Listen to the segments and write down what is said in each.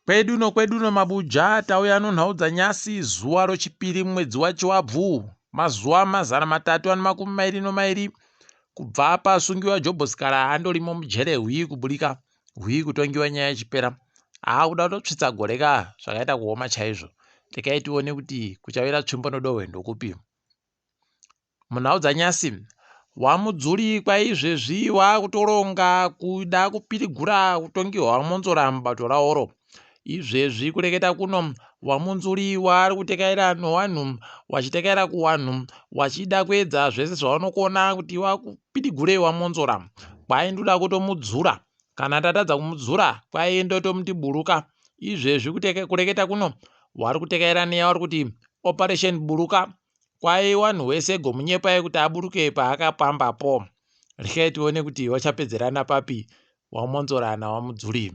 Kweduno mabuja tauya nonhau dzanyasi zuva rochipiri mwedzi waChiwabvu mazuva 320 kubva apa asungiwa Jobhosikara andorimo mujere hwii kubudika hwii kutongiwa nyaya yechipera kuda kutotsvitsa goreka zvakaita kuoma chaizvo. Rekai tione kuti kuchavira tsvimbo nodohwe ndokupi. Munhau dzanyasi wamudzuri kwaizvezvi wakutoronga kuda kupirigura kutongiwa wamonzora mubato raoro. Izvezvi kureketa kuno wamunzuri wari kutekaira nowanhu wachitekaira kuwanhu wachida kuedza zvese zvaunokona kuti wakupirigure wamonzora. Kwaindoda kutomudzura kana tatadza kumudzura kwaindotomuti buruka. Izvezvi kureketa kuno wari kutekaira neya wari kuti operation buruka kwai wanhu wese gomunyepai kuti aburuke paakapambapo. Rekai tione kuti wachapedzerana papi wamonzora nawamudzuri.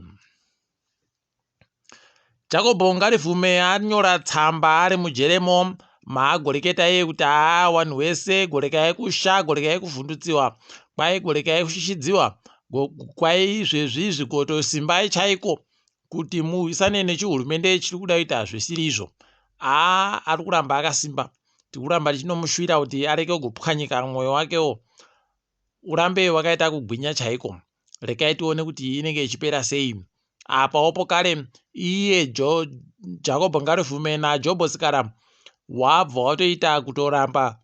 Ngarivhume anyora tsamba ari mujeremo maagoreketa iye kuti wanhu wese gorekai kusha, gorekai kuvhundutsiwa, kwai gorekai kushishidziwa, kwai izvezvi zvigoto simbai chaiko kuti murwisane nechihurumende chiri kuda kuita zvisiri izvo. Ari kuramba akasimba. Tikuramba tichinomushuvira kuti areke kugopwanyika mwoyo wakewo urambe wakaita kugwinya chaiko. Rekai tione kuti inenge ichipera sei. Apawopo kare iye Ngarivhume naJobhosikara wabva watoita kutoramba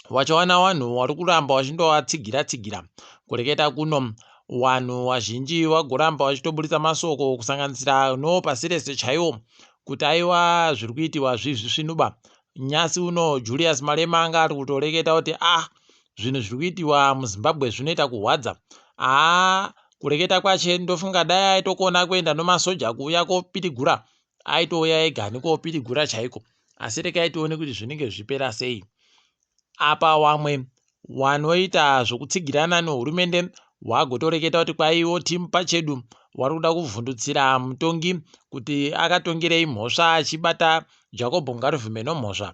wachiwana wanhu wari kuramba wachindowatsigira kureketa kuno wanhu wazhinji wagoramba wachitobudisa masoko kusanganisira pasi rese chaiwo kuti aiwa zviri kuitiwa zvisvinuba. Nyasi uno Julius Malema anga ari kutoreketa kuti zvinhu zviri kuitiwa muZimbabwe zvinoita kuhwadza. Kureketa kwache ndofunga dai aitokona kuenda nomasoja kuuya kopirigura aitouya ega nekopirigura chaiko. Asi rekai tione kuti zvinenge zvipera sei. Apa wamwe wanoita zvokutsigirana nehurumende wagotoreketa kuti kwaiwo timu pachedu wari kuda kuvhundutsira mutongi kuti akatongerei mhosva achibata Ngarivhume nomhosva.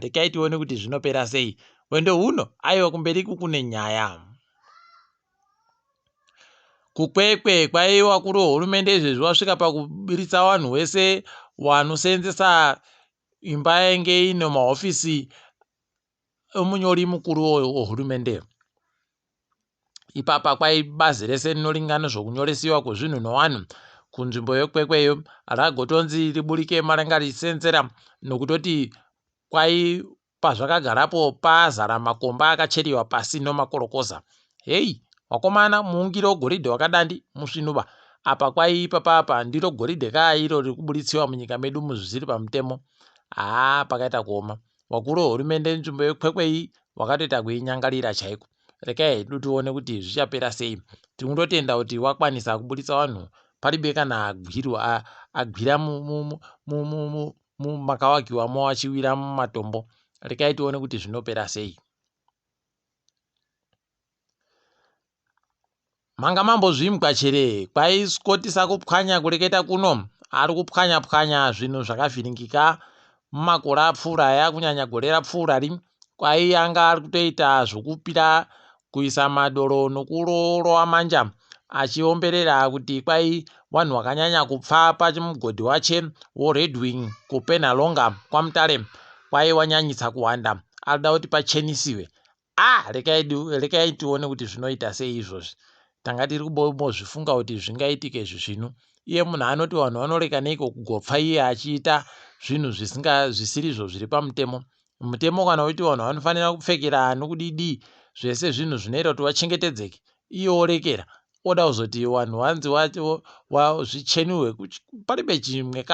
Rekai tione kuti zvinopera sei. Wendo huno aiwa kumberiku kune nyaya. Kukwekwe kwai wakuru wehurumende izvezvi wasvika pakubiritsa wanhu wese wanoseenzesa imba yainge ine mahofisi omunyori mukuru wehurumende. Ipapa kwai bazi rese rinoringa nezvokunyoresiwa kwezvinhu nowanhu kunzvimbo yokwekweyo ragotonzi riburike maranga richiseenzera nokutoti kwai pazvakagarapo pazara makomba akacheriwa pasi nomakorokoza. Wakomana muungiro wegoridhe wakadandi musvinuba. Apa kwai ipapa ndiro goridhe iro riri kuburitsiwa munyika medu muzvisiri pamutemo. Pakaita kuoma. Wakuru wehurumende nzvimbo yekwekweyi wakatoita kuinyangarira chaiko. Rekai hedu tione kuti zvichapera sei. Tinotenda kuti wakwanisa kuburitsa wanhu paribe kana agwira mumakawakiwamo achiwira mumatombo. Rekai tione kuti zvinopera sei. Manga mambozvimbwa chere kwaiskotisa kupwanya kureketa kuno ari kupwanya zvinhu zvakavhiringika mumakore apfuura kunyanya gore rapfuura kwai anga ari kutoita zvokupira kuisa madoro nokurova manja achiomberera kuti kwai wanhu wakanyanya kupfa pachimugodhi wache woRedwing kuPenhalonga kwaMutare kwai wanyanyisa kuwanda arida kuti pachenisiwe. Rekai tione kuti zvinoita sei izvozvi. Tanga tiri kumbozvifunga kuti zvingaitike zvino. Iye munhu anoti wanhu vanoreka neiko kugopfa iye achiita zvinhu zvisiri izvo zviri pamutemo. Mutemo kana kuti wanhu vanofanira kupfekera nokudidi zvese zvinhu zvinoita kuti vachengetedzeke. Iye orekera oda kuzoti wanhu vanzi zvichenuwe paribe chimwe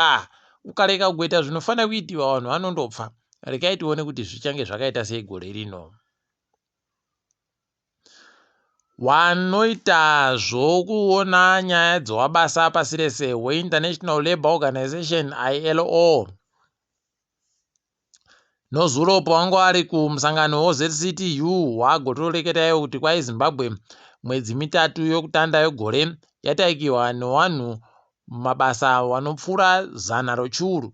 ukareka kugoita zvinofanira kuitiwa wanhu vanondopfa. Rekai tione kuti zvichange zvakaita sei gore rino. Wanoita zvokuona nyaya dzowabasa pasi rese weInternational Labour Organization ILO nozuropo wangu ari kumusangano weZCTU wagotoreketayo kuti kwai Zimbabwe mwedzi 3 yokutanda yegore yataikiwa newanhu mabasa wanopfuura 100 rochiuru.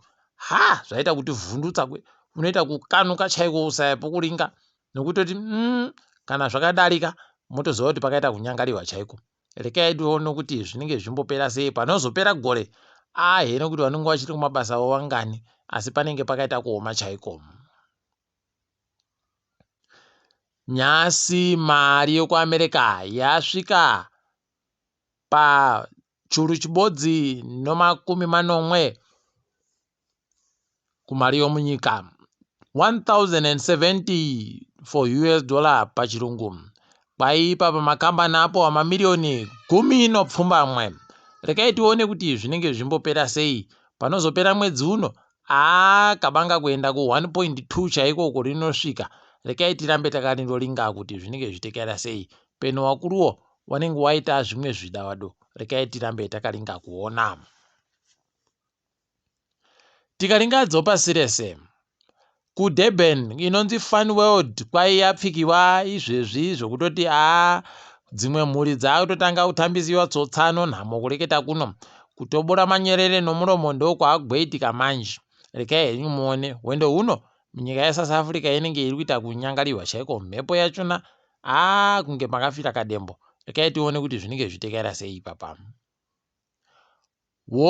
Zvaita kuti vhundutsa unoita kukanuka chaiko usayapo kuringa nokutoti kana zvakadarika motoziva kuti pakaita kunyangariwa chaiko. rekai tione kuti zvinenge zvimbopera sei panozopera gore. Heno kuti vanenge vachiri kumabasa avo vangani, asi panenge pakaita kuoma chaiko. Nyasi mari yokuAmerika yasvika pachuru chibodzi no90 kumari yomunyika, 1070 for US dollar pachirungu. Paipa pamakambani apo amamiliyoni 10.1. Rekai tione kuti zvinenge zvimbopera sei panozopera mwedzi uno. Kabanga kuenda ku 1.2 chaiko kurinosvika. Rekai tirambe takarindolinga kuti zvinenge zvitekera sei. Peno wakuruwo wanenge waita zvimwe zvidavado. Rekai tirambe takaringa kuona. Tikaringa dzopasi rese kuDurban inonzi Fun World kwai yapfikiwa izvezvi zvokutoti dzimwe mhuri dzakutotanga kutambisiwa tsotsano nhamo kureketa kuno kutobora manyerere nomuromo ndokwakugoitika manje. Rekai henyu muone wendo huno munyika yeSouth Africa inenge iri kuita kunyangariwa chaiko, mhepo yachona kunge makafira kadembo. Rekai tione kuti zvinenge zvitekera sei papa.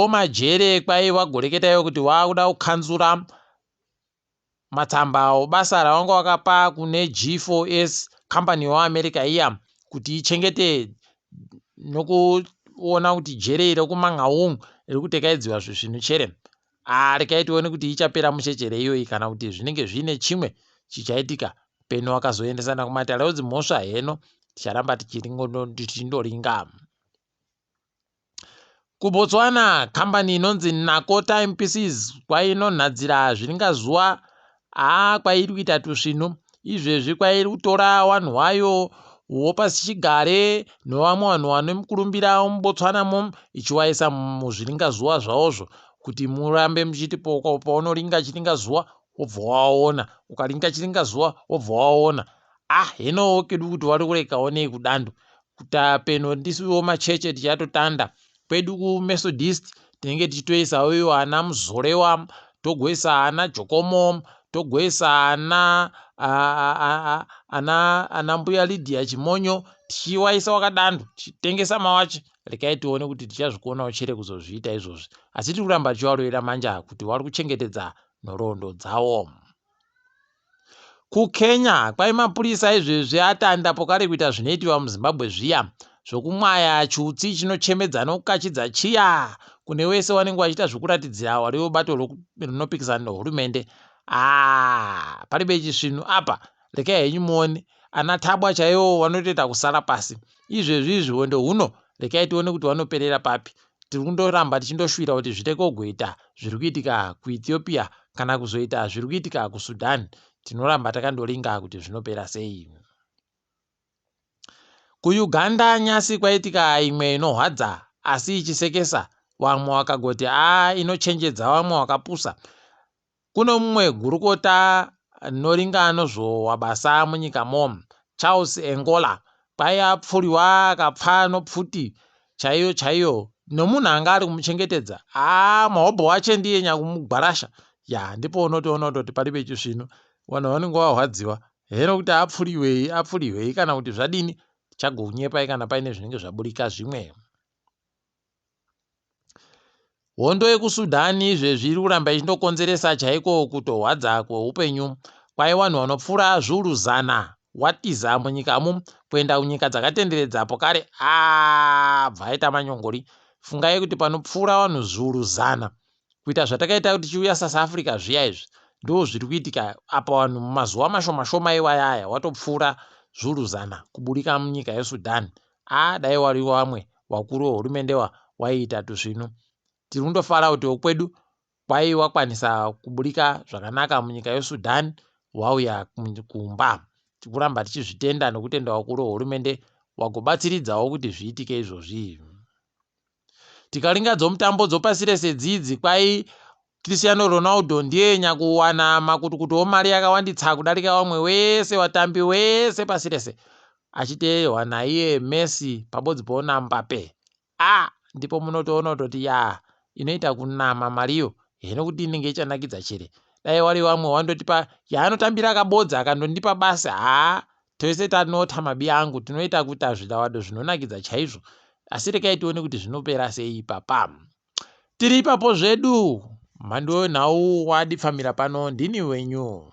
Majere kwai wagoreketayo kuti wakuda kukanzura matsamba obasa ravanga wakapa kune G4S company yoAmerica iya kuti ichengete nokuona kuti jere iri kuMangaung iri kutekaidziwa zvinhu chere. Rekai tione kuti ichapera muchechere iyoyi kana kuti zvinenge zvine chimwe chichaitika. Peno wakazoendesana kumataraudzi mhosva heno ticharamba tichindoringa. KuBotswana company inonzi Nako Timepieces kwai inonhadzira zviringazuva kwairi kuita tusvinu izvezvi kwairi kutora wanhu wayo wopasichigare nevamwe vanhu vanomukurumbira muBotswanamo ichiwaisa muzviringazuva zvavozvo kuti murambe muchiti paunoringa chiringazuva wobva waona, ukaringa chiringazuva wobva waona. Heno kedu kuti wari kurekawo nei kudando kuta peno ndisiwo macheche tichatotanda kwedu kuMethodist tinenge tichitoisawo iyo ana Muzorewa, togoisa ana Jokomo, togoisa ana mbuya Lydia Chimonyo, tichiwaisa wakadando tichitengesa mawachi. Rekai tione kuti tichazvikonawo chere kuzozviita izvozvi, asi tiri kuramba tichivarovera manja kuti wari kuchengetedza nhoroondo dzawo. KuKenya kwai mapurisa izvezvi atanda pokare kuita zvinoitiwa muZimbabwe zviya zvokumwaya chiutsi chinochemedza nokukachidza chiya kune wese wanenge wachiita zvokuratidzira wariwo bato rinopikisana nehurumende. Paribe chisvinu apa. Rekai henyu muone ana Tabwa chaiwo vanotoita kusara pasi izvezvi wendo huno. Rekai tione kuti vanoperera papi. Tiri kundoramba tichindoshuvira kuti zvitekogoita zviri kuitika kuEthiopia kana kuzoita zviri kuitika kuSudan. Tinoramba takandoringa kuti zvinopera sei. KuUganda nyasi kwaitika imwe inohwadza asi ichisekesa, vamwe vakagoti inochenjedza, vamwe vakapusa. Kuno mumwe gurukota noringa nozvowabasa munyika momu, Charles Engola kwai apfuriwa akapfa nopfuti chaiyo chaiyo nomunhu anga ari kumuchengetedza. Mahobho wache ndiye nyakumugwarasha. Ndipo unotoona kuti paribe chisvino vanhu vanenge vahwadziwa. Hero kuti apfuriwei kana kuti zvadini chagonyepai kana paine zvinenge zvaburika zvimwe. Hondo yekuSudan izvezvi iri kuramba ichindokonzeresa chaiko kutohwadza kweupenyu. Kwai vanhu vanopfuura zviuru 100 watiza munyikamo kuenda kunyika dzakatenderedzapo kare bvaita manyongori. Fungai kuti panopfuura vanhu zviuru 100 kuita zvatakaita kuti chiuya South Africa zviya izvi ndo zviri kuitika apa vanhu mumazuva mashoma iwayaya watopfuura zviuru 100 kuburika munyika yeSudan. Dai wari wamwe wakuru wehurumende waiita tusvinu. Tiri kundofara kuti okwedu kwai wakwanisa kuburika zvakanaka munyika yeSudan wauya kumba. Tikuramba tichizvitenda nokutenda wakuru wehurumende wagobatsiridzawo kuti zviitike izvozvi. Tikaringa dzomutambo dzopasi rese dzidzi kwai Cristiano Ronaldo ndiye nyakuwana makutukutu omari yakawanditsa kudarika vamwe wese vatambi wese pasi rese achiteerwa naiye Messi pabodzi pona Mbappe. Ndipo munotoona kuti inoita kunama mariyo heno kuti inenge ichanakidza chere. Dai wari vamwe wandotipa yaanotambira akabodza akandondipa basa tose tanota mabi angu tinoita kuita zvidawado zvinonakidza chaizvo. asi rekai tione kuti zvinopera sei ipapa. Tiri ipapo zvedu. Mhanduwe WeNhau wadipfamira pano, ndini wenyu.